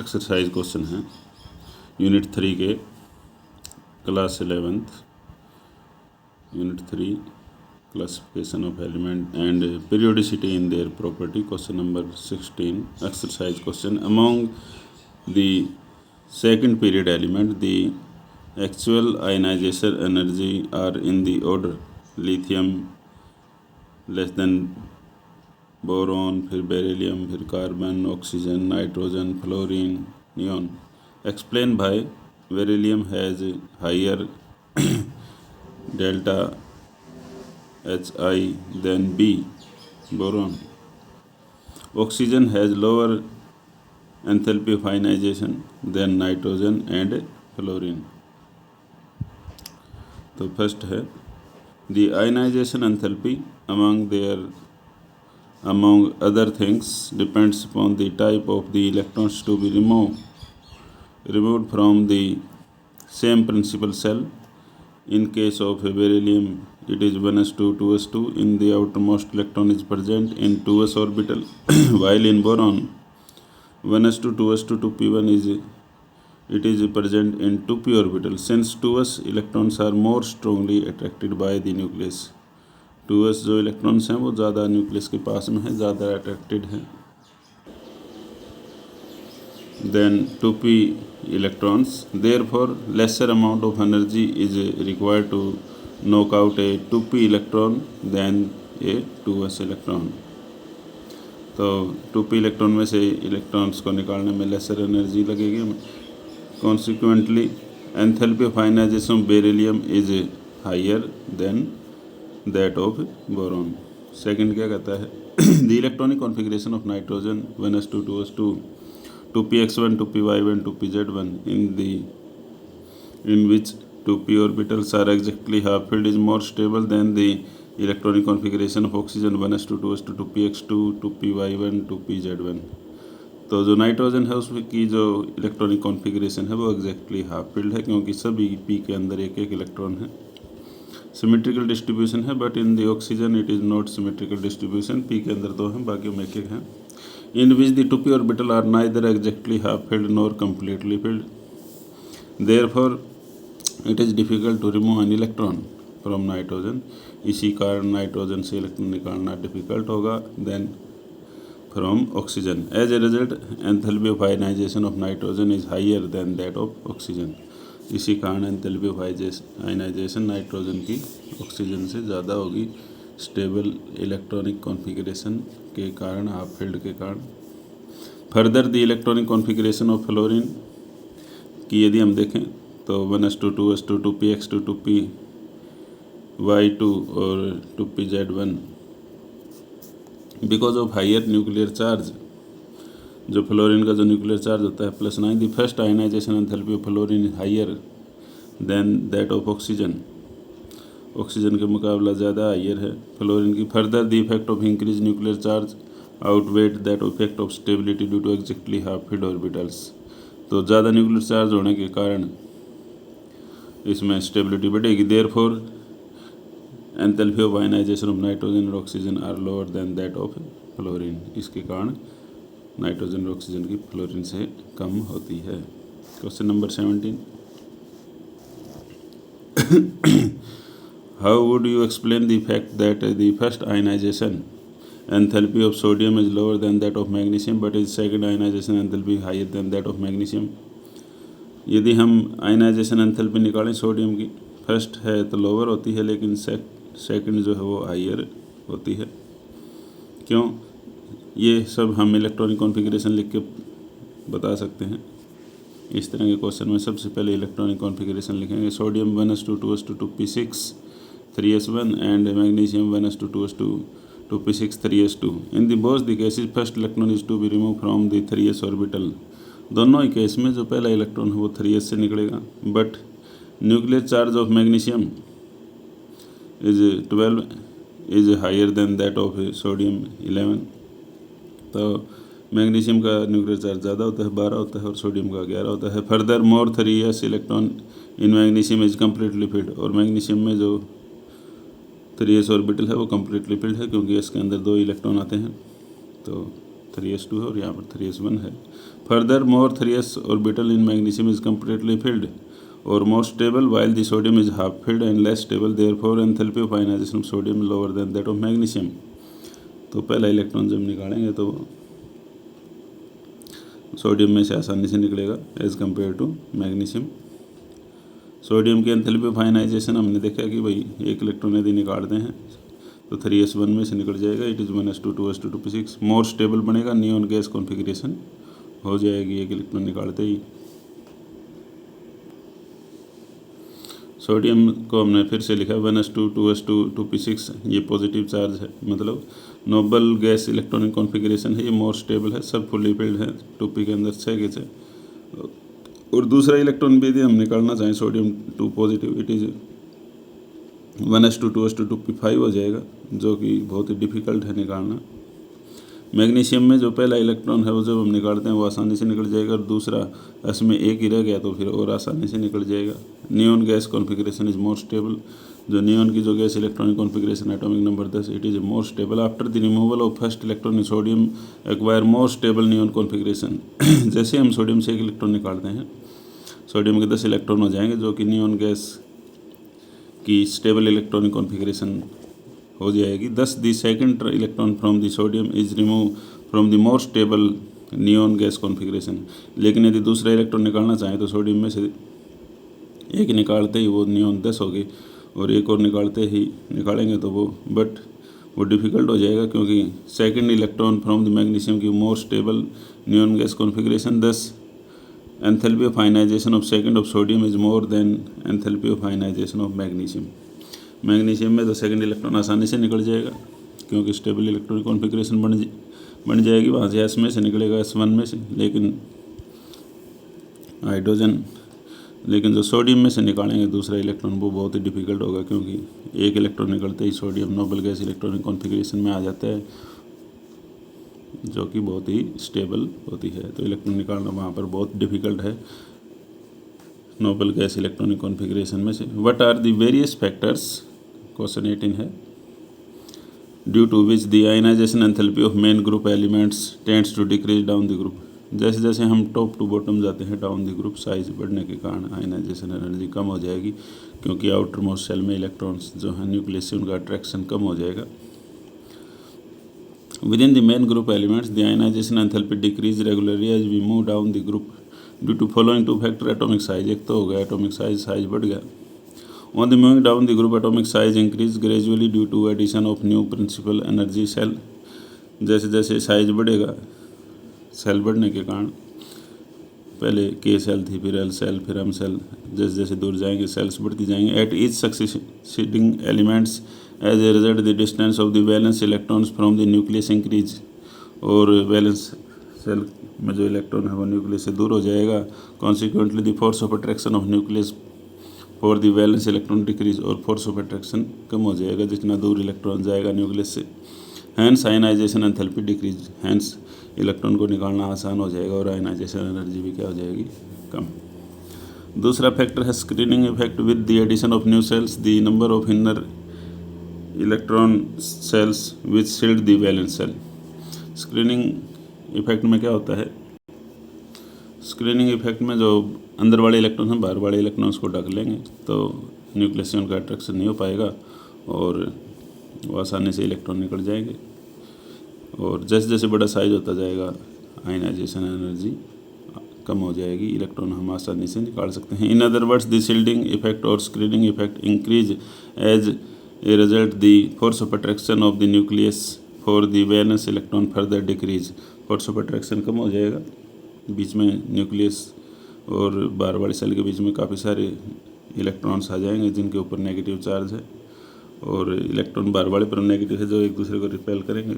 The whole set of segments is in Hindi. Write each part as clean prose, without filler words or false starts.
एक्सरसाइज क्वेश्चन है यूनिट 3 के class 11th unit 3 classification of element and periodicity in their property. Question number 16 exercise question. Among the second period element the actual ionization energy are in the order lithium less than boron, फिर बेरिलियम, फिर carbon, oxygen, nitrogen, fluorine, neon. Explain भाई beryllium has higher delta HI than B, boron. Oxygen has lower enthalpy of ionization than nitrogen and fluorine. तो फर्स्ट है the ionization enthalpy among other things depends upon the type of the electrons to be removed from the same principal cell. In case of beryllium it is 1s2 2s2 in the outermost electron is present in 2s orbital while in boron 1s2 2s2 2p1 is present in 2p orbital. Since 2s electrons are more strongly attracted by the nucleus, 2s जो इलेक्ट्रॉन्स हैं वो ज़्यादा न्यूक्लियस के पास में है, ज़्यादा अट्रैक्टेड है then 2p electrons. Therefore lesser amount of energy is required to knock out a 2p electron than a 2s electron. तो 2p इलेक्ट्रॉन में से इलेक्ट्रॉन्स को निकालने में लेसर एनर्जी लगेगी. Consequently enthalpy of ionization of beryllium is higher than that of boron. Second क्या कहता है the electronic configuration of nitrogen 1s2 2s2 2px1 2py1 2pz1 in which 2p orbitals are exactly half filled is more stable than the electronic configuration of oxygen 1s2 2s2 2px2 2py1 2pz1. तो जो नाइट्रोजन है उसमें की जो इलेक्ट्रॉनिक कॉन्फ़िगरेशन है वो एग्जैक्टली हाफ फील्ड है क्योंकि सभी p के अंदर एक एक इलेक्ट्रॉन है. सिमेट्रिकल डिस्ट्रीब्यूशन है but in the oxygen it is not symmetrical distribution. p के अंदर दो हैं बाकी में एक एक हैं. In which the 2p orbital are neither exactly half filled nor completely filled. Therefore, it is difficult to remove an electron from nitrogen. इसी कारण नाइट्रोजन से इलेक्ट्रॉन निकालना डिफ़िकल्ट होगा than from oxygen. As a result enthalpy of ionization of nitrogen is higher than that of oxygen. इसी कारण एंथैल्पी ऑफ आयनाइजेशन नाइट्रोजन की ऑक्सीजन से ज़्यादा होगी स्टेबल इलेक्ट्रॉनिक कॉन्फ़िगरेशन के कारण, हाफ फील्ड के कारण. Further the electronic configuration of fluorine की यदि हम देखें तो 1s2 2s2 2px2 2py2 और 2pz1 because of higher nuclear charge. जो फ्लोरीन का जो न्यूक्लियर चार्ज होता है +9, the first ionization enthalpy of fluorine is higher than that of oxygen. Oxygen के मुकाबला ज़्यादा हायर है फ्लोरीन की. Further the effect of increase nuclear charge outweigh that effect of stability due to exactly half filled orbitals. तो ज़्यादा न्यूक्लियर चार्ज होने के कारण इसमें स्टेबिलिटी बढ़ेगी. Therefore enthalpy of ionization of nitrogen और oxygen are lower than that of fluorine. इसके कारण नाइट्रोजन और ऑक्सीजन की फ्लोरीन से कम होती है. Question number 17. How would you explain the fact that the first ionization enthalpy of sodium is lower than that of magnesium but its second ionization enthalpy higher than that of magnesium? यदि हम आयनाइजेशन एंथैल्पी निकालें सोडियम की, फर्स्ट है तो लोअर होती है लेकिन सेकंड जो है वो हायर होती है. क्यों? ये सब हम इलेक्ट्रॉनिक कॉन्फ़िगरेशन लिख के बता सकते हैं. इस तरह के क्वेश्चन में सबसे पहले इलेक्ट्रॉनिक कॉन्फ़िगरेशन लिखेंगे. Sodium 1s2 2s2 2p6 3s1 and magnesium 1s2 2s2 2p6 3s2. In the both the cases first electron is to be removed from the 3s orbital. दोनों ही केस में जो पहला इलेक्ट्रॉन है वो 3s से निकलेगा. But nuclear charge of magnesium is 12 is higher than that of sodium 11. तो मैग्नीशियम का न्यूक्लियर चार्ज ज़्यादा होता है 12 होता है और सोडियम का 11 होता है. Furthermore 3s electron in magnesium is completely filled. और मैग्नीशियम में जो 3s ऑर्बिटल है वो कम्प्लीटली फिल्ड है क्योंकि इसके अंदर 2 इलेक्ट्रॉन आते हैं. तो 3s2 है और यहाँ पर 3s1 है। Furthermore 3s orbital in magnesium is completely filled और more stable while the sodium is half filled and less stable, therefore enthalpy of ionization of sodium lower than that of magnesium. तो पहला इलेक्ट्रॉन जब निकालेंगे तो सोडियम में से आसानी से निकलेगा as compare to magnesium. Sodium की एंथैल्पी ऑफ आयनाइजेशन हमने देखा कि भाई एक इलेक्ट्रॉन यदि निकालते हैं तो 3s1 में से निकल जाएगा, it is 1s2 2s2 2p6। More stable बनेगा, नियॉन गैस कॉन्फ़िगरेशन हो जाएगी एक इलेक्ट्रॉन निकालते ही। सोडियम को हमने फिर से लिखा 1s2 2s2 2p6, ये पॉजिटिव चार्ज है, मतलब नोबल गैस इलेक्ट्रॉनिक कॉन्फ़िगरेशन है, ये मोर स्टेबल है, सब फुली फिल्ड है 2p के अंदर 6 के 6। और दूसरा इलेक्ट्रॉन भी यदि हम निकालना चाहें sodium 2 positive, it is 1s2 2s2 2p5 हो जाएगा, जो कि बहुत ही डिफ़िकल्ट है निकालना। मैग्नीशियम में जो पहला इलेक्ट्रॉन है वो जब हम निकालते हैं वो आसानी से निकल जाएगा, और दूसरा इसमें एक ही रह गया तो फिर और आसानी से निकल जाएगा। Neon gas configuration is more stable, जो नियॉन की जो gas electronic configuration atomic number 10, it is more stubble after the removal of first electron in sodium acquire more stable neon configuration. जैसे हम सोडियम से एक इलेक्ट्रॉन निकालते हैं, सोडियम के 10 इलेक्ट्रॉन हो जाएंगे, जो कि नियॉन गैस की स्टेबल इलेक्ट्रॉनिक कॉन्फ़िगरेशन हो जाएगी। दस the second electron from the sodium is remove from the more stable neon gas configuration. लेकिन यदि दूसरा इलेक्ट्रॉन निकालना चाहें तो सोडियम में से एक निकालते ही वो नियॉन 10 होगी, और एक और निकालेंगे तो वो डिफ़िकल्ट हो जाएगा, क्योंकि second electron from the magnesium की more stable neon gas configuration. Thus enthalpy of ionization of second of sodium is more than enthalpy of ionization of magnesium. Magnesium में तो सेकंड इलेक्ट्रॉन आसानी से निकल जाएगा, क्योंकि स्टेबल इलेक्ट्रॉनिक कॉन्फ़िगरेशन बन जाएगी, वहाँ से s में से निकलेगा s1 में से, लेकिन हाइड्रोजन, लेकिन जो सोडियम में से निकालेंगे दूसरा इलेक्ट्रॉन वो बहुत ही डिफ़िकल्ट होगा, क्योंकि एक इलेक्ट्रॉन निकलते ही sodium noble gas electronic configuration में आ जाता है, जो कि बहुत ही स्टेबल होती है। तो इलेक्ट्रॉन निकालना वहाँ पर बहुत डिफ़िकल्ट है नोबल गैस इलेक्ट्रॉनिक कॉन्फ़िगरेशन में से। What are the various factors, question 18 है, due to which the ionization enthalpy of main group elements tends to decrease down the group. जैसे जैसे हम टॉप टू बॉटम जाते हैं डाउन द ग्रुप, साइज बढ़ने के कारण आयनाइजेशन एनर्जी कम हो जाएगी, क्योंकि आउटर मोस्ट सेल में इलेक्ट्रॉन्स जो हैं न्यूक्लियस से उनका अट्रैक्शन कम हो जाएगा। Within the main group elements the ionization enthalpy decrease regularly as we move down the group due to following two factor. Atomic size, एक तो हो गया एटॉमिक साइज बढ़ गया। On the moving down the group, atomic size increase gradually due to addition of new principal energy cell। जैसे जैसे साइज बढ़ेगा, सेल बढ़ने के कारण, पहले K सेल थी, फिर L सेल, फिर M सेल, जैसे जैसे दूर जाएंगे सेल्स बढ़ती जाएंगे। At each succeeding elements as a result the distance of the valence electrons from the nucleus increase. और वैलेंस सेल में जो इलेक्ट्रॉन है वो न्यूक्लियस से दूर हो जाएगा। Consequently the force of attraction of nucleus for the valence electron decrease, और फोर्स ऑफ अट्रैक्शन कम हो जाएगा जितना दूर इलेक्ट्रॉन जाएगा न्यूक्लियस से। Hence ionization enthalpy decrease, hence electron को निकालना आसान हो जाएगा और आयनाइजेशन एनर्जी भी क्या हो जाएगी, कम। दूसरा फैक्टर है screening effect. With the addition of new shells the number of inner electron shells which shield the valence shell. Screening effect में क्या होता है, स्क्रीनिंग इफेक्ट में जो अंदर वाले इलेक्ट्रॉन हैं बाहर वाले इलेक्ट्रॉन्स को ढक लेंगे तो न्यूक्लियस से उनका अट्रैक्शन नहीं हो पाएगा और वो आसानी से इलेक्ट्रॉन निकल जाएंगे। और जैसे जैसे बड़ा साइज होता जाएगा आयनाइजेशन एनर्जी कम हो जाएगी, इलेक्ट्रॉन हम आसानी से निकाल सकते हैं। In other words the shielding effect और screening effect increase as a result the force of attraction of the nucleus for the valence electron further decrease. Force of attraction कम हो जाएगा, बीच में न्यूक्लियस और बाहर वाले सेल के बीच में काफ़ी सारे इलेक्ट्रॉन्स आ जाएंगे जिनके ऊपर नेगेटिव चार्ज है, और इलेक्ट्रॉन बाहर वाले पर नेगेटिव है जो एक दूसरे को रिपेल करेंगे।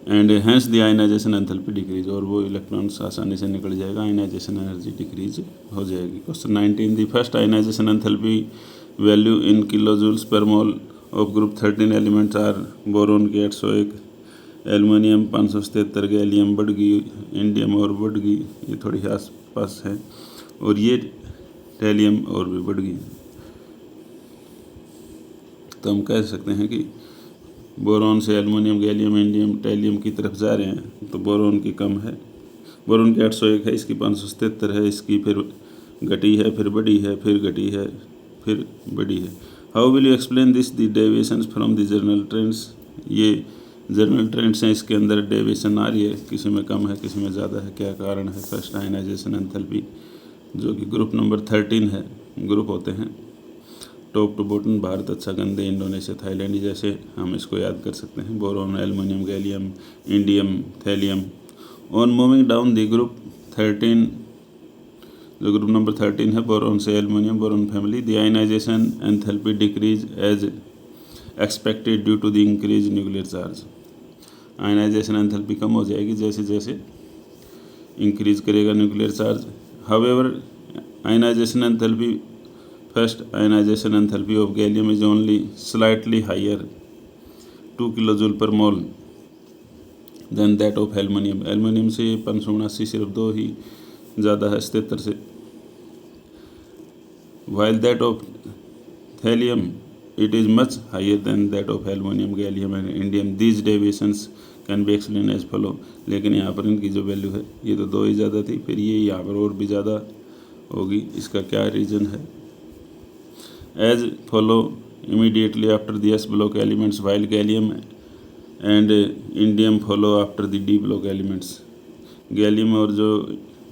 And hence the ionization enthalpy decrease, और वो इलेक्ट्रॉन्स आसानी से निकल जाएगा, आयनाइजेशन एनर्जी डिक्रीज हो जाएगी। Question 19 the first ionization enthalpy value in kilojoules per mole of group 13 elements are boron के 801, एल्युमिनियम 577, गैलियम बढ़ गई, इंडियम और बढ़ गई, ये थोड़ी आस पास है, और ये टैलियम और भी बढ़ गई। तो हम कह सकते हैं कि बोरॉन से एल्युमिनियम, गैलियम, इंडियम, टैलियम की तरफ जा रहे हैं, तो बोरॉन की कम है। बोरॉन की 801 है, इसकी 577 है, इसकी फिर घटी है, फिर बढ़ी है, फिर घटी है, फिर बढ़ी है। How will you explain this the deviations from the general trends? ये जनरल ट्रेंड्स हैं, इसके अंदर डेविएशन आ रही है, किसी में कम है, किसी में ज़्यादा है, क्या कारण है? फर्स्ट आयनाइजेशन एंथैल्पी, जो कि ग्रुप नंबर 13 है, ग्रुप होते हैं टॉप टू बॉटम, भारत, अच्छा, गंदे, इंडोनेशिया, थाईलैंड, जैसे हम इसको याद कर सकते हैं। Boron, aluminium, gallium, indium, thallium. On moving down the group 13, जो ग्रुप नंबर 13 है, बोरॉन से aluminium, boron family, the ionization enthalpy decrease as expected due to the increase nuclear charge. Ionization enthalpy कम हो जाएगी जैसे जैसे इंक्रीज करेगा nuclear charge. However ionization enthalpy, first ionization enthalpy of gallium is only slightly higher 2 kilojoule per mole than that of aluminium. Aluminium से 579 सिर्फ 2 ही ज़्यादा है 77 से। While that of thallium it is much higher than that of aluminum, gallium and indium. These deviations can be explained as follow. लेकिन यहाँ पर इनकी जो वैल्यू है, ये तो 2 ही ज़्यादा थी, फिर ये यहाँ पर और भी ज़्यादा होगी। इसका क्या रीज़न है? As follow immediately after the S block elements, while gallium and indium follow after the D block elements. Gallium और जो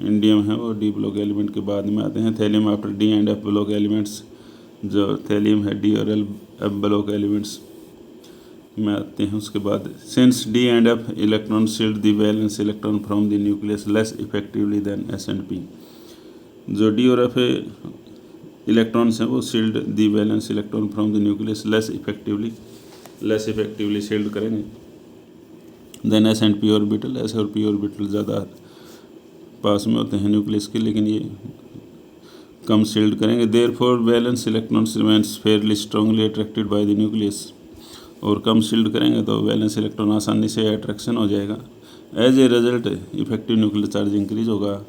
इंडियम है वो D block एलिमेंट के बाद में आते हैं। Thallium after D and F block elements, जो थैलियम है D और F ब्लॉक एलिमेंट्स में आते हैं उसके बाद। Since D and F electron shield the valence electron from the nucleus less effectively than S and P। जो D और F इलेक्ट्रॉन्स हैं वो shield the valence electron from the nucleus less effectively shield करेंगे than S and P orbital. S और P ऑर्बिटल ज़्यादा पास में होते हैं न्यूक्लियस के, लेकिन ये कम शील्ड करेंगे। Therefore valence electrons remains Fairlie strongly attracted by the nucleus. और कम शील्ड करेंगे तो वैलेंस इलेक्ट्रॉन आसानी से अट्रैक्शन हो जाएगा। As a result effective nuclear charge increase होगा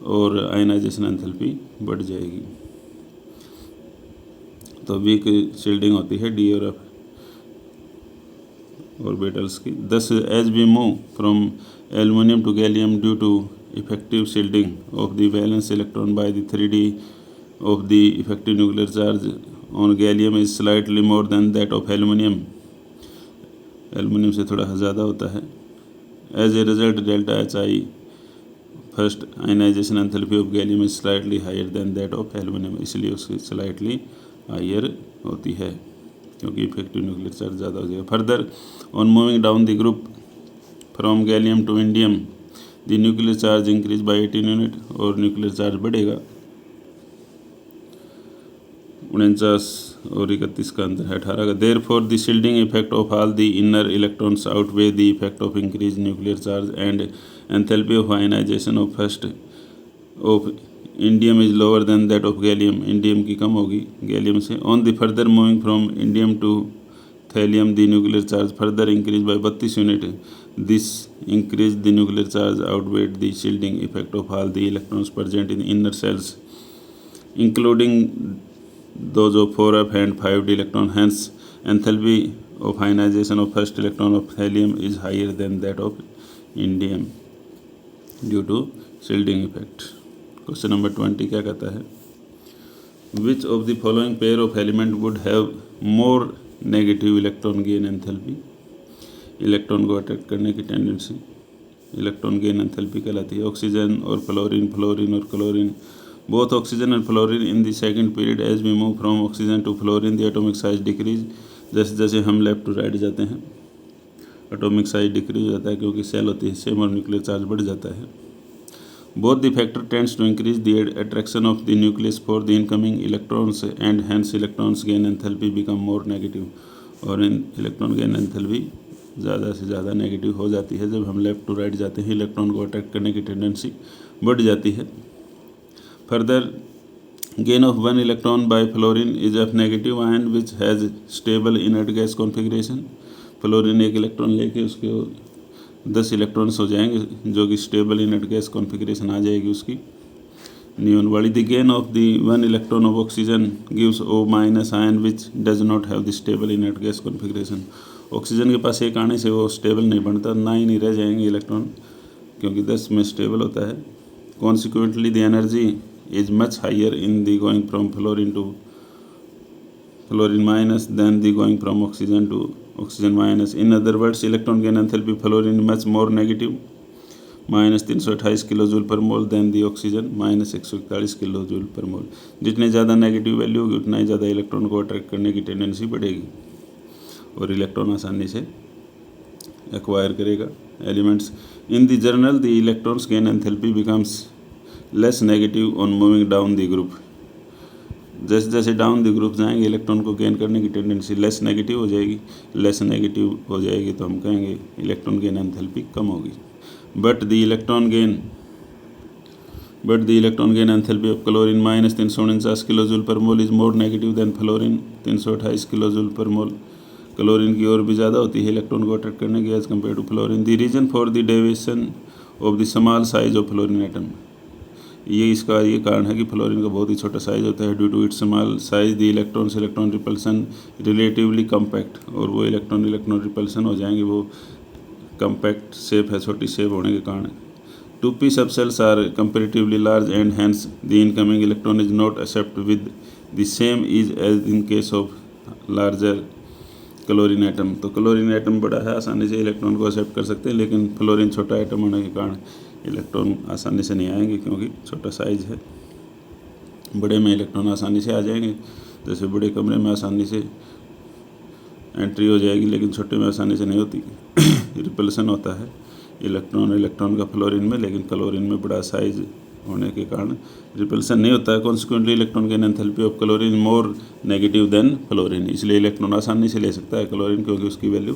और आयनाइजेशन एंथैल्पी बढ़ जाएगी। तो वीक शील्डिंग होती है D और F ऑर्बिटल्स की। Thus as we move from aluminium to gallium due to effective shielding of the valence electron by the 3D of the effective nuclear charge on gallium is slightly more than that of aluminium. Aluminium से थोड़ा ज़्यादा होता है। As a result delta HI first ionization enthalpy of gallium is slightly higher than that of aluminium, इसलिए उसकी स्लाइटली हायर होती है क्योंकि इफेक्टिव न्यूक्लियर चार्ज ज़्यादा हो जाएगा। Further on moving down the group from gallium to indium the nuclear charge increase by 18 unit, और न्यूक्लियर चार्ज बढ़ेगा। 49 और 31 का अंतर है 18 का। Therefore the shielding effect of all the inner electrons outweigh the effect of increase nuclear charge and enthalpy of ionization of first of indium is lower than that of gallium. Indium की कम होगी गैलियम से। On the further moving from indium to thallium the nuclear charge further increase by 32 unit. This increased the nuclear charge outweighed the shielding effect of all the electrons present in inner cells, including those of 4f and 5d electron. Hence, enthalpy of ionization of first electron of helium is higher than that of indium due to shielding effect. Question number 20 क्या कहता है? Which of the following pair of element would have more negative electron gain enthalpy? Electron को अट्रैक्ट करने की टेंडेंसी इलेक्ट्रॉन गेन एंथैल्पी कहलाती है। ऑक्सीजन और फ्लोरीन, फ्लोरीन और chlorine, both oxygen and fluorine in the second period as we move from oxygen to fluorine the atomic size decrease. जैसे जैसे हम लेफ्ट टू राइट जाते हैं एटॉमिक साइज डिक्रीज हो जाता है क्योंकि सेल होती है सेम और न्यूक्लियर चार्ज बढ़ जाता है। Both the factor tends to increase the attraction of the nucleus for the incoming electrons and hence electrons gain enthalpy become more negative. और इन इलेक्ट्रॉन गेन एंथैल्पी ज़्यादा से ज़्यादा नेगेटिव हो जाती है जब हम लेफ़्ट टू राइट जाते हैं, इलेक्ट्रॉन को अट्रैक्ट करने की टेंडेंसी बढ़ जाती है। Further gain of 1 electron by fluorine is of negative ion which has stable inert gas configuration. Fluorine 1 electron लेके उसके 10 इलेक्ट्रॉन्स हो जाएंगे जो कि स्टेबल इनर्ट गैस कॉन्फिगरेशन आ जाएगी उसकी नियॉन वाली। The gain of the 1 electron of oxygen gives O- ion which does not have the stable inert gas configuration. Oxygen के पास एक आने से वो स्टेबल नहीं बनता, 9 ही रह जाएंगे इलेक्ट्रॉन, क्योंकि 10 में स्टेबल होता है। Consequently the energy is much higher in the going from fluorine to fluorine minus than the going from oxygen to oxygen minus. In other words electron gain enthalpy fluorine much more negative -328 kilo joule per mole than the oxygen -141 kilo joule per mole. जितने ज़्यादा नेगेटिव वैल्यू होगी उतना ही ज़्यादा इलेक्ट्रॉन को अट्रैक्ट करने की टेंडेंसी बढ़ेगी और इलेक्ट्रॉन आसानी से एक्वायर करेगा elements. In the journal the electrons gain enthalpy becomes less negative on moving down the group. जैसे जैसे डाउन द ग्रुप जाएंगे इलेक्ट्रॉन को गेन करने की टेंडेंसी लेस नेगेटिव हो जाएगी। लेस नेगेटिव हो जाएगी तो हम कहेंगे इलेक्ट्रॉन गेन एंथैल्पी कम होगी। But the electron gain enthalpy of chlorine -349 kilojoule per mole is more negative than fluorine 328 kilojoule per mole. Chlorine की ओर भी ज़्यादा होती है इलेक्ट्रॉन को अट्रैक्ट करने की as compare to fluorine. The reason for the deviation of the small size of fluorine atom, ये कारण है कि फ्लोरीन का बहुत ही छोटा साइज होता है। Due to its small size the electron repulsion relatively compact, और वो इलेक्ट्रॉन रिपल्सन हो जाएंगे, वो कम्पैक्ट शेप है, छोटी शेप होने के कारण। 2p subshells are comparatively large and hence the incoming electron is not accept with the same is as in case of larger chlorine atom. तो क्लोरीन एटम बड़ा है, आसानी से इलेक्ट्रॉन को एक्सेप्ट कर सकते हैं, लेकिन फ्लोरीन छोटा एटम होने के कारण इलेक्ट्रॉन आसानी से नहीं आएंगे क्योंकि छोटा साइज है। बड़े में इलेक्ट्रॉन आसानी से आ जाएंगे, जैसे बड़े कमरे में आसानी से एंट्री हो जाएगी, लेकिन छोटे में आसानी से नहीं होती। रिपल्सन होता है इलेक्ट्रॉन का फ्लोरीन में, लेकिन क्लोरीन में बड़ा साइज होने के कारण रिपल्सन नहीं होता है। Consequently electron gain enthalpy of chlorine more negative than fluorine, इसलिए इलेक्ट्रॉन आसानी से ले सकता है क्लोरीन, क्योंकि उसकी वैल्यू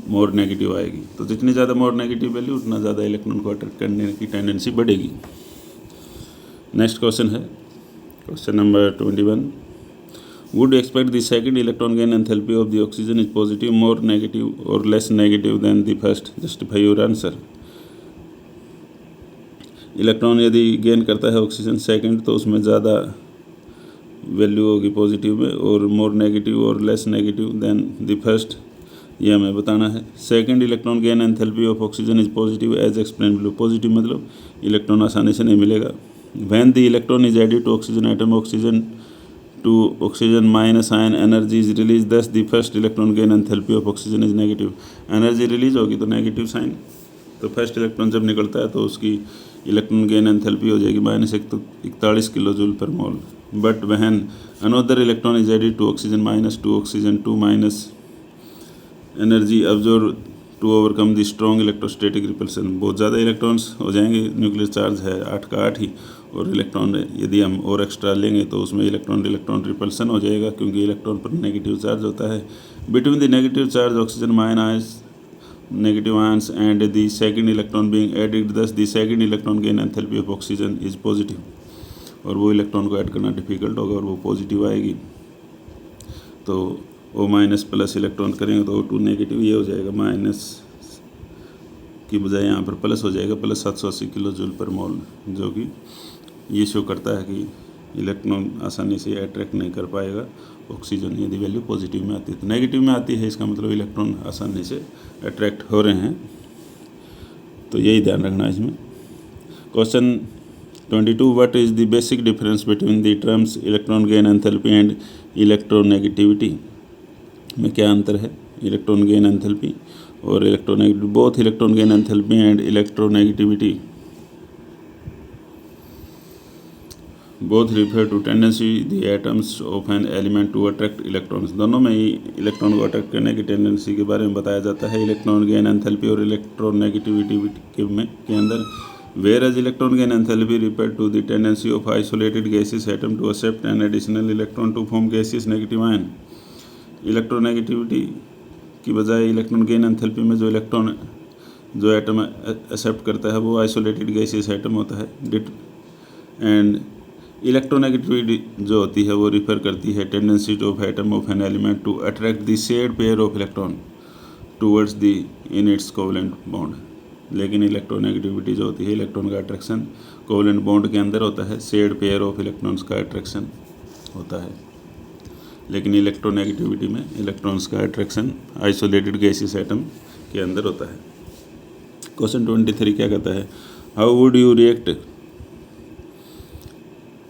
मोर नेगेटिव आएगी। तो जितनी ज़्यादा मोर नेगेटिव वैल्यू उतना ज़्यादा इलेक्ट्रॉन को अट्रैक्ट करने की टेंडेंसी बढ़ेगी। नेक्स्ट क्वेश्चन है question number 21। Would you expect the second electron gain enthalpy of the oxygen is positive, more negative, or less negative than the first? Justify your answer. Electron यदि गेन करता है ऑक्सीजन सेकंड, तो उसमें ज़्यादा वैल्यू होगी पॉजिटिव में, और मोर नेगेटिव और less negative than the first, ये हमें बताना है। Second electron gain enthalpy of oxygen is positive as explain below. Positive मतलब इलेक्ट्रॉन आसानी से नहीं मिलेगा। When the electron is added to oxygen atom to oxygen minus ion energy is released, thus the first electron gain enthalpy of oxygen is negative। Energy release होगी तो नेगेटिव साइन, तो फर्स्ट इलेक्ट्रॉन जब निकलता है तो उसकी इलेक्ट्रॉन गेन एंथैल्पी हो जाएगी -141 kilo joule per mole. But when another electron is added to oxygen -2 oxygen 2 minus energy absorb to overcome the strong electrostatic repulsion. बहुत ज़्यादा इलेक्ट्रॉन्स हो जाएंगे, न्यूक्लियर चार्ज है 8 का 8 ही, और इलेक्ट्रॉन यदि हम और एक्स्ट्रा लेंगे तो उसमें इलेक्ट्रॉन रिपल्सन हो जाएगा, क्योंकि इलेक्ट्रॉन पर नेगेटिव चार्ज होता है। Between the negative charge oxygen ions negative ions and the second electron being added, thus the second electron gain enthalpy of oxygen is positive. और वो इलेक्ट्रॉन को ऐड करना डिफिकल्ट होगा और वो पॉजिटिव आएगी। तो O- इलेक्ट्रॉन करेंगे तो O2 नेगेटिव, ये हो जाएगा माइनस की बजाय यहाँ पर प्लस हो जाएगा, +780 किलो जूल पर मोल, जो कि ये शो करता है कि इलेक्ट्रॉन आसानी से अट्रैक्ट नहीं कर पाएगा ऑक्सीजन यदि वैल्यू पॉजिटिव में आती है। तो नेगेटिव में आती है, इसका मतलब इलेक्ट्रॉन आसानी से अट्रैक्ट हो रहे हैं, तो यही ध्यान रखना है इसमें। Question 22। What is the basic difference between the terms electron gain enthalpy and electronegativity? में क्या अंतर है इलेक्ट्रॉन गेन एंथैल्पी और electronegativity? Both electron gain enthalpy and electronegativity both refer to tendency the atoms of an element to attract electrons. दोनों में ही इलेक्ट्रॉन को अट्रैक्ट करने की टेंडेंसी के बारे में बताया जाता है इलेक्ट्रॉन गेन एंथैल्पी और इलेक्ट्रोनेगेटिविटी के अंदर। Whereas electron gain enthalpy refer to the tendency of isolated gaseous atom to accept an additional electron to form gaseous negative ion. Electronegativity की बजाय इलेक्ट्रॉन गेन एंथैल्पी में जो एटम एक्सेप्ट करता है वो आइसोलेटेड गैसियस एटम होता है। एंड इलेक्ट्रोनेगेटिविटी जो होती है वो रिफर करती है tendency of atom of an element to attract the shared pair of electron towards the in its covalent bond. लेकिन इलेक्ट्रोनेगेटिविटी जो होती है इलेक्ट्रॉन का अट्रैक्शन कोवेलेंट बॉन्ड के अंदर होता है, शेयर्ड पेयर ऑफ इलेक्ट्रॉन्स का अट्रैक्शन होता है। लेकिन इलेक्ट्रोनेगेटिविटी में इलेक्ट्रॉन्स का अट्रैक्शन आइसोलेटेड गैसियस एटम के अंदर होता है। क्वेश्चन 23 क्या कहता है, how would you react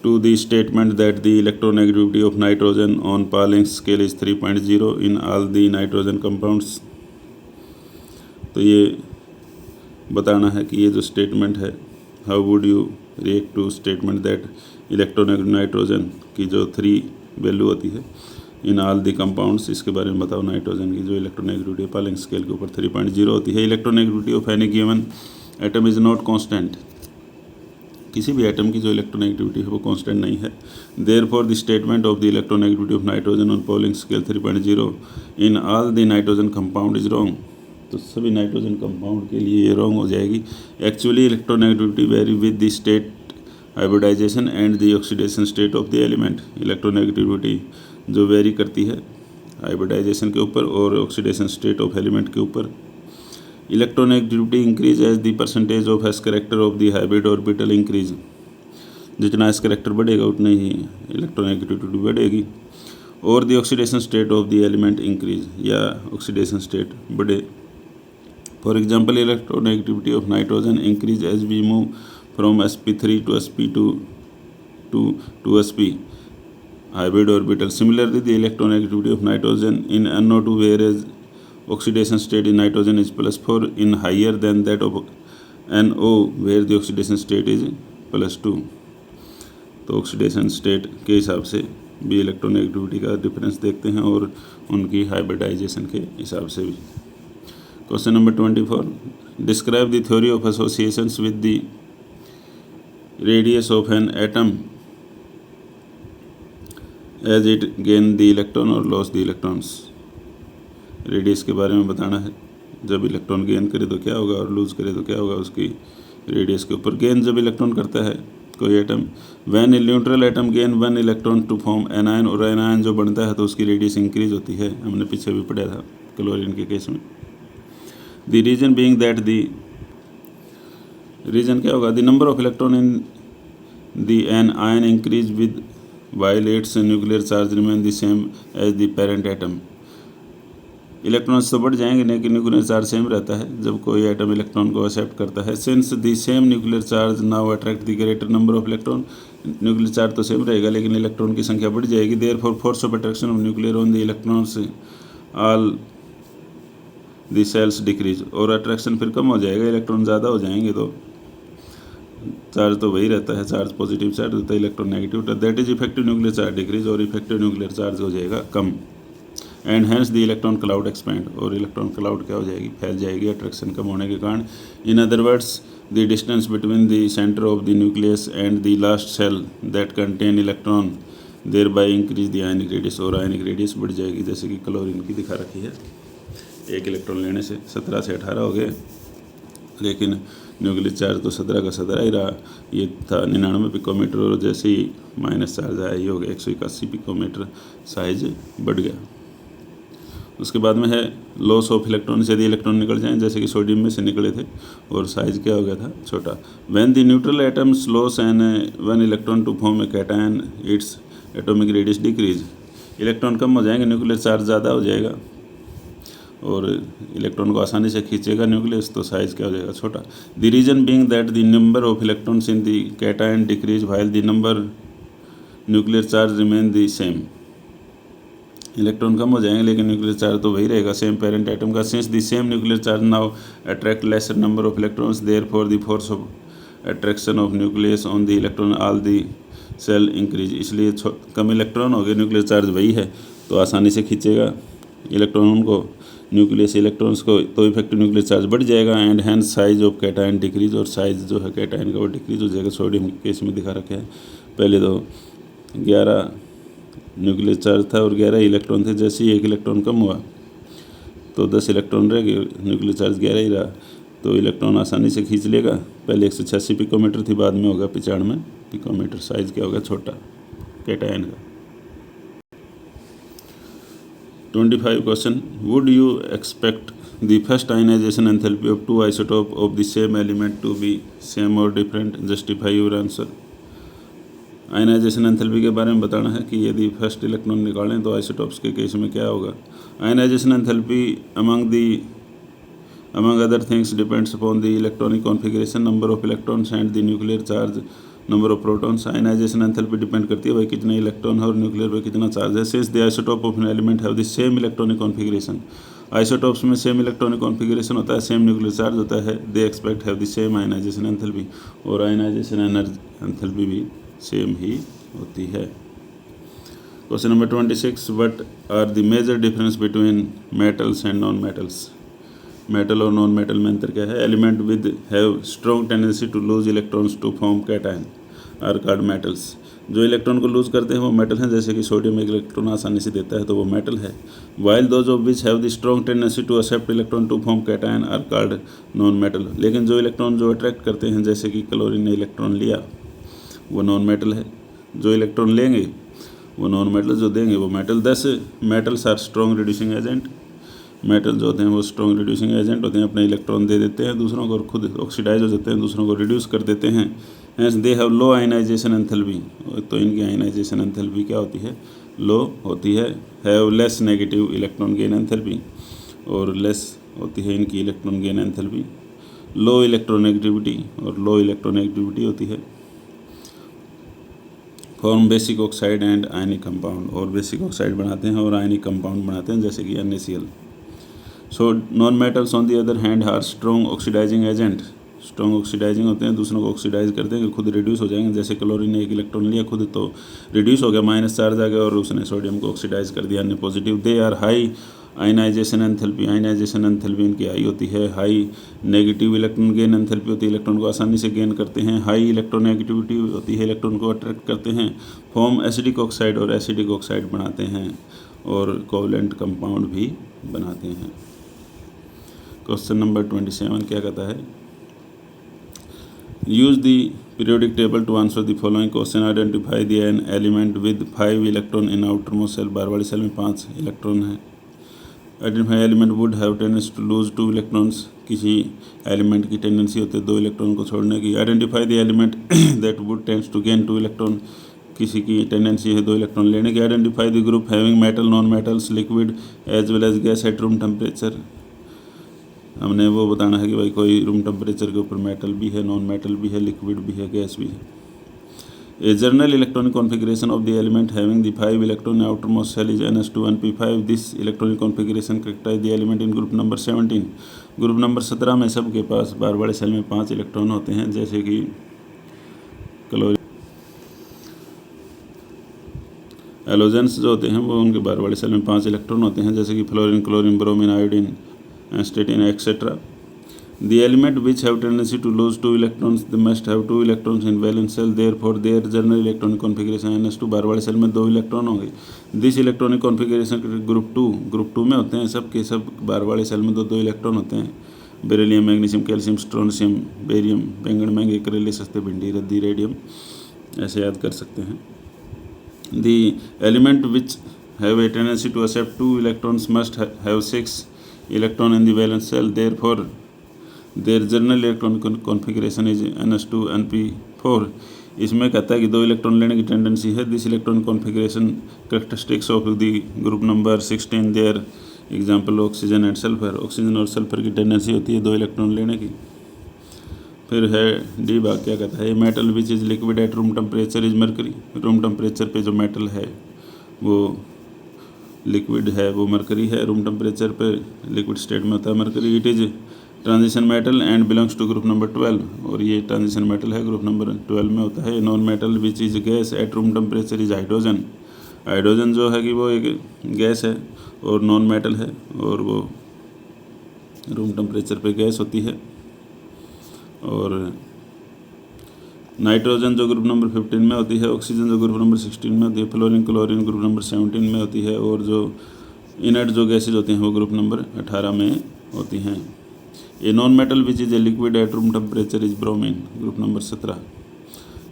to the statement that the electronegativity of nitrogen on Pauling scale is 3.0 in all the nitrogen compounds। तो ये बताना है कि ये जो स्टेटमेंट है, how would you react to statement that electronegative nitrogen की जो 3 वैल्यू होती है इन ऑल दी कंपाउंड्स, इसके बारे में बताओ। नाइट्रोजन की जो इलेक्ट्रोनेगेटिविटी Pauling स्केल के ऊपर 3.0 होती है। Electronegativity of any given atom is not constant, किसी भी एटम की जो इलेक्ट्रोनेगेटिविटी है वो कांस्टेंट नहीं है। Therefore the statement of the electronegativity of nitrogen on Pauling scale 3.0 in all the nitrogen compound is wrong. तो सभी नाइट्रोजन कंपाउंड के लिए ये रॉन्ग हो जाएगी। Actually electronegativity very with the state hybridization and the oxidation state of the element. Electronegativity जो वेरी करती है हाइब्रिडाइजेशन के ऊपर और ऑक्सीडेशन स्टेट ऑफ एलिमेंट के ऊपर। Electronegativity increase as the percentage of s character of the hybrid orbital increase. जितना एस करेक्टर बढ़ेगा उतना ही इलेक्ट्रोनेगेटिविटी बढ़ेगी। और the oxidation state of the element increase, या ऑक्सीडेशन स्टेट बढ़े। For example electronegativity of nitrogen increase as we move from sp3 to sp2 to sp hybrid orbital। Similarly the electronegativity of nitrogen in NO2 whereas oxidation state in nitrogen is +4 in higher than that of NO where the oxidation state is +2। तो ऑक्सीडेशन स्टेट के हिसाब से भी इलेक्ट्रोनेगेटिविटी का डिफरेंस देखते हैं और उनकी हाइब्रिडाइजेशन के हिसाब से भी। Question number 24, describe the theory of associations with the radius of an atom as it gain the electron और लॉस द इलेक्ट्रॉन्स। रेडियस के बारे में बताना है, जब इलेक्ट्रॉन गेन करे तो क्या होगा और लूज करे तो क्या होगा उसकी रेडियस के ऊपर। गेन जब इलेक्ट्रॉन करता है कोई atom, when a neutral atom gain 1 electron to form anion, और एनायन जो बनता है तो उसकी रेडियस इंक्रीज होती है। हमने पीछे भी पढ़ा था क्लोरीन के केस में। The reason being that the reason क्या होगा, the number of electron in the anion increase with while its nuclear charge remain the same as the parent atom। Electrons तो बढ़ जाएंगे लेकिन न्यूक्लियर चार्ज सेम रहता है जब कोई एटम इलेक्ट्रॉन को एक्सेप्ट करता है। Since the same nuclear charge now attract the greater number of electron, nuclear charge तो सेम रहेगा लेकिन इलेक्ट्रॉन की संख्या बढ़ जाएगी। Therefore force of attraction of nuclear on the electrons all the shells decrease, और अट्रैक्शन फिर कम हो जाएगा, इलेक्ट्रॉन ज़्यादा हो जाएंगे तो चार्ज तो वही रहता है, चार्ज पॉजिटिव चार्ज होता है, electron negative, that is effective nuclear charge decrease, और इफेक्टिव न्यूक्लियर चार्ज हो जाएगा कम। And hence the electron cloud expand, और इलेक्ट्रॉन क्लाउड क्या हो जाएगी, फैल जाएगी अट्रैक्शन कम होने के कारण। In other words the distance between the centre of the nucleus and the last shell that contain electron thereby increase the ionic radius, और आयनिक रेडियस बढ़ जाएगी जैसे कि क्लोरीन की दिखा रखी है। 1 इलेक्ट्रॉन लेने से 17 से 18 हो गए, लेकिन न्यूक्लियर चार्ज तो 17 का 17 ही रहा। ये था 99 पिकोमीटर, और जैसे ही माइनस चार्ज आया ये हो गया 181 पिकोमीटर, साइज बढ़ गया। उसके बाद में है लॉस ऑफ इलेक्ट्रॉन, यदि इलेक्ट्रॉन निकल जाएं जैसे कि सोडियम में से निकले थे और साइज क्या हो गया था, छोटा। When the neutral atoms loss an 1 electron to form a cation its atomic radius decrease. Electron कम हो जाएंगे, न्यूक्लियर चार्ज ज़्यादा हो जाएगा और इलेक्ट्रॉन को आसानी से खींचेगा न्यूक्लियस, तो साइज क्या हो जाएगा, छोटा। The reason being that the number of electrons in the cation decrease while the number nuclear charge remain the same. Electron कम हो जाएंगे लेकिन न्यूक्लियर चार्ज तो वही रहेगा सेम पेरेंट एटम का। Since the same nuclear charge now attract lesser number of electrons, therefore the force of attraction of nucleus on the electron all the shell increase. इसलिए कम इलेक्ट्रॉन हो गए, न्यूक्लियर चार्ज वही है तो आसानी से खींचेगा इलेक्ट्रॉन को, न्यूक्लियस इलेक्ट्रॉन्स को, तो इफेक्टिव न्यूक्लियर चार्ज बढ़ जाएगा। And hence size of cation decrease, और साइज जो है कैटायन का वो डिक्रीज हो जाएगा। सोडियम केस में दिखा रखा है, पहले तो 11 न्यूक्लियर चार्ज था और 11 इलेक्ट्रॉन थे, जैसे ही 1 इलेक्ट्रॉन कम हुआ तो 10 इलेक्ट्रॉन रह गए, न्यूक्लियर चार्ज 11 ही रहा, तो इलेक्ट्रॉन आसानी से खींच लेगा। पहले 186 पिकोमीटर थी, बाद में होगा 95 पिकोमीटर, साइज क्या होगा, छोटा कैटायन का। 25 question, would you expect the first ionization enthalpy of 2 isotope of the same element to be same और different, justify your answer. Ionization enthalpy के बारे में बताना है कि यदि फर्स्ट इलेक्ट्रॉन निकालें तो आइसोटॉप्स के केस में क्या होगा। Ionization enthalpy among other things depends upon the electronic configuration, number of electrons and the nuclear charge, number of protons. Ionization enthalpy depend करती है भाई कितने इलेक्ट्रॉन है और न्यूक्लियर पे कितना चार्ज है। Since the isotope of an element have the same electronic configuration, isotopes में सेम इलेक्ट्रॉनिक कॉन्फिगरेशन होता है, सेम न्यूक्लियर चार्ज होता है, they expect have the same ionization enthalpy, और आयनाइजेशन एंथैल्पी भी सेम ही होती है। Question number 26, what are the major difference between metals and non metals. Metal और नॉन मेटल में अंतर क्या है। Element with have strong tendency to loose electrons to form cation are called metals. जो इलेक्ट्रॉन को लूज करते हैं वो मेटल हैं, जैसे कि सोडियम एक इलेक्ट्रॉन आसानी से देता है तो वो मेटल है। While those of which have the strong tendency to accept electron to form cation are called non metal. लेकिन जो इलेक्ट्रॉन जो अट्रैक्ट करते हैं, जैसे कि क्लोरीन ने इलेक्ट्रॉन लिया वो नॉन मेटल है, जो इलेक्ट्रॉन लेंगे वो नॉन मेटल, जो देंगे वो metal. 10 metals are strong reducing agent. Metal जो होते हैं वो स्ट्रॉन्ग रिड्यूसिंग एजेंट होते हैं, अपने इलेक्ट्रॉन दे देते हैं दूसरों को और खुद ऑक्सीडाइज हो जाते हैं, दूसरों को रिड्यूस कर देते हैं। Hence they have low ionization enthalpy, तो इनकी आयनाइजेशन एंथैल्पी क्या होती है, लो होती है। Have less negative electron gain enthalpy, और लेस होती है इनकी इलेक्ट्रॉन गेन एंथैल्पी। लो इलेक्ट्रोनेगेटिविटी, और लो इलेक्ट्रोनेगेटिविटी होती है। Form basic oxide and ionic compound, और बेसिक ऑक्साइड बनाते हैं और आयनिक कंपाउंड बनाते हैं, जैसे कि NaCl। So non metals on the other hand are strong oxidizing agent. Strong oxidizing होते हैं, दूसरों को ऑक्सीडाइज करते हैं कि खुद रिड्यूस हो जाएंगे। जैसे क्लोरीन ने एक इलेक्ट्रॉन लिया खुद तो रिड्यूस हो गया, माइनस चार्ज आ गया और उसने सोडियम को ऑक्सीडाइज कर दिया, अन्य positive. They are high ionization enthalpy, ionization enthalpy इनकी हाई होती है। High negative electron gain enthalpy होती है, इलेक्ट्रॉन को आसानी से गेन करते हैं। हाई इलेक्ट्रोनेगेटिविटी होती है, इलेक्ट्रॉन को अट्रैक्ट करते हैं। फॉर्म एसिडिक ऑक्साइड, और एसिडिक ऑक्साइड बनाते हैं, और कोवलेंट कंपाउंड भी बनाते हैं। क्वेश्चन नंबर 27 क्या कहता है, use the periodic table to answer the following question. Identify the an element with 5 electron in outer most shell. बाहर वाली सेल में 5 इलेक्ट्रॉन है। Identify element would have tendency to lose 2 electrons, किसी एलिमेंट की टेंडेंसी होती है 2 इलेक्ट्रॉन को छोड़ने की। Identify the element that would tends to gain 2 electron, किसी की टेंडेंसी है 2 इलेक्ट्रॉन लेने की। Identify the group having metal, non metals, liquid as well as gas at room temperature. हमने वो बताना है कि भाई कोई रूम टेम्परेचर के ऊपर मेटल भी है, नॉन मेटल भी है, लिक्विड भी है, गैस भी है। A general electronic configuration of the element having the 5 electron outer most shell is NS2 this electronic configuration characterize the element in group number 17। Group number 17 में सबके पास बाहर वाले सेल में 5 इलेक्ट्रॉन होते हैं, जैसे कि क्लोरीन। एलोजेंस जो होते हैं वो उनके बाहर वाले सेल में 5 इलेक्ट्रॉन होते हैं, जैसे कि fluorine, chlorine, bromine, iodine, एस्टेटिन etcetera. The element which have tendency to lose 2 electrons, they must have 2 electrons in valence cell, therefore their general electronic configuration NS2। बाहर वाले सेल में 2 इलेक्ट्रॉन होंगे। दिस इलेक्ट्रॉनिक कॉन्फिगरेशन ग्रुप 2 में होते हैं, सब के सब बाहर वाले सेल में 2 इलेक्ट्रॉन होते हैं। Beryllium, magnesium, calcium, strontium, barium, बैंगन महंगे, करेले सस्ते, भिंडी, रद्दी, रेडियम, ऐसे याद कर सकते हैं। The element which have a tendency to accept 2 electrons must have 6 electron in the valence cell, therefore their general electronic configuration is NS2 इसमें कहता है कि 2 इलेक्ट्रॉन लेने की टेंडेंसी है। This electronic configuration characteristics of the group number 16 their example oxygen and sulphur. Oxygen और सल्फर की टेंडेंसी होती है 2 इलेक्ट्रॉन लेने की। फिर है डी भाग, क्या कहता है, metal which is liquid at room temperature is mercury. Room temperature पे जो मेटल है वो लिक्विड है, वो मरकरी है। रूम टेम्परेचर पे लिक्विड स्टेट में होता है mercury. It is transition metal and belongs to group number 12, और ये ट्रांजिशन मेटल है, ग्रुप नंबर 12 में होता है। Non metal which is gas at room temperature is hydrogen. Hydrogen जो है कि वो एक गैस है और नॉन मेटल है, और वो रूम टेम्परेचर पे गैस होती है। और नाइट्रोजन जो ग्रुप नंबर 15 में होती है, ऑक्सीजन जो ग्रुप नंबर 16 में होती है, फ्लोरीन, क्लोरीन ग्रुप नंबर 17 में होती है, और जो इनर्ट जो गैसेज होती हैं वो ग्रुप नंबर 18 में होती हैं। A non metal which is a liquid at room temperature is bromine, group number 17।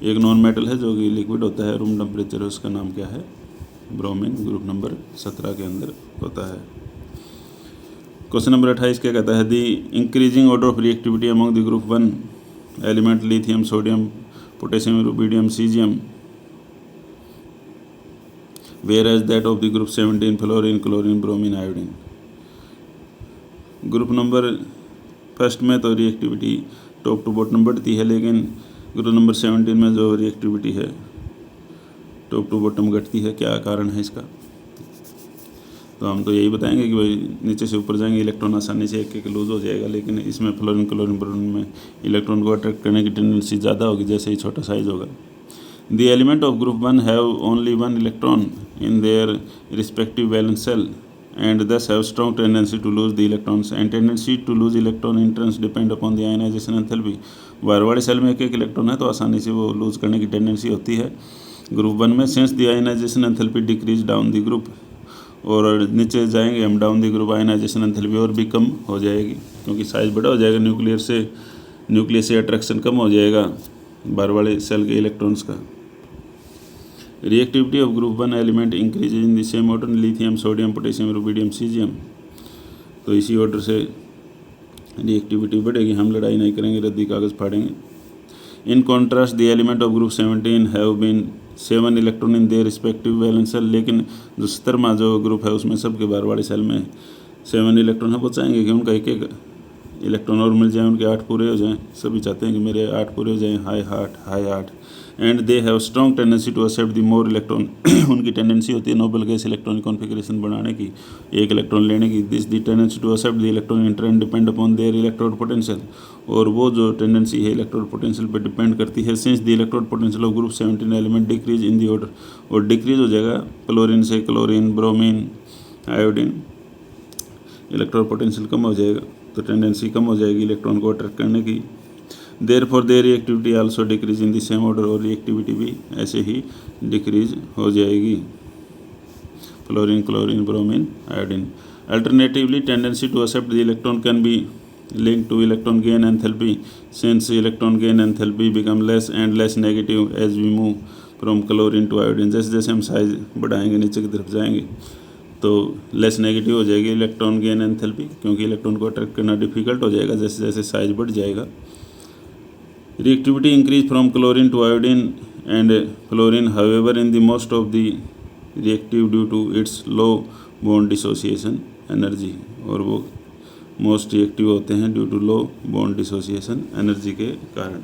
एक नॉन मेटल है जो कि लिक्विड होता है, रूम टेम्परेचर है, उसका नाम क्या है, ब्रोमीन, ग्रुप नंबर 17 के अंदर होता है। क्वेश्चन नंबर 28 क्या कहता है, the increasing order of reactivity among the group 1 element lithium, sodium, potassium, rubidium, caesium whereas that of the group 17 fluorine chlorine bromine iodine. Group number first में तो रिएक्टिविटी टॉप टू बॉटम बढ़ती है, लेकिन ग्रुप नंबर 17 में जो रिएक्टिविटी है टॉप टू बॉटम घटती है। क्या कारण है इसका? तो हम तो यही बताएंगे कि भाई नीचे से ऊपर जाएंगे इलेक्ट्रॉन आसानी से एक एक लूज हो जाएगा, लेकिन इसमें फ्लोरीन क्लोरीन ब्रोमीन में इलेक्ट्रॉन को अट्रैक्ट करने की टेंडेंसी ज़्यादा होगी जैसे ही छोटा साइज होगा। The element of group 1 have only one electron in their respective valence cell and thus have strong tendency to lose the electrons and tendency to lose electron in turns depend upon the ionization enthalpy। Wire वाले सेल में एक एक इलेक्ट्रॉन है तो आसानी से वो लूज करने की टेंडेंसी होती है ग्रुप 1 में। Since the ionization enthalpy decrease down the group, और नीचे जाएंगे हम down the group ionization enthalpy और भी कम हो जाएगी क्योंकि साइज बड़ा हो जाएगा, न्यूक्लियस से अट्रैक्शन कम हो जाएगा वायर वाले सेल के इलेक्ट्रॉन्स का। Reactivity of group 1 element increase in the same order lithium sodium potassium rubidium caesium. तो इसी ऑर्डर से रिएक्टिविटी बढ़ेगी, हम लड़ाई नहीं करेंगे, रद्दी कागज़ फाड़ेंगे। In contrast the element of group 17 have been 7 electron in their respective valence shell. लेकिन जो 17वां जो ग्रुप है उसमें सबके बाहर वाले सेल में 7 इलेक्ट्रॉन है। वो चाहेंगे कि उनका एक एक इलेक्ट्रॉन और मिल जाए, उनके 8 पूरे हो जाएं। सभी चाहते हैं कि मेरे 8 पूरे हो जाएं, high 8। And they have strong tendency to accept the more electron. उनकी टेंडेंसी होती है नोबल गैस इलेक्ट्रॉनिक कॉन्फिगरेशन बनाने की, एक इलेक्ट्रॉन लेने की। This the tendency to accept the electron in turn depend upon their electrode potential. और वो जो टेंडेंसी है इलेक्ट्रोड पोटेंशियल पर डिपेंड करती है। Since the electrode potential of group 17 element decrease in the order, और डिक्रीज हो जाएगा क्लोरीन से chlorine bromine iodine, electrode potential कम हो जाएगा तो टेंडेंसी कम हो जाएगी इलेक्ट्रॉन को अट्रैक्ट करने की। Therefore their reactivity also decrease in the same order, और रिएक्टिविटी भी ऐसे ही डिक्रीज हो जाएगी fluorine chlorine bromine iodine. Alternatively tendency to accept the electron can be linked to electron gain enthalpy, since electron gain enthalpy become less and less negative as we move from chlorine to iodine। जैसे जैसे हम साइज बढ़ाएंगे नीचे की तरफ जाएंगे तो लेस नेगेटिव हो जाएगी इलेक्ट्रॉन गेन एंथैल्पी, क्योंकि इलेक्ट्रॉन को अट्रैक्ट करना डिफिकल्ट हो जाएगा जैसे जैसे साइज बढ़ जाएगा। Reactivity increase from chlorine to iodine and fluorine however in the most of the reactive due to its low bond dissociation energy, और वो मोस्ट रिएक्टिव होते हैं due to low bond dissociation energy के कारण।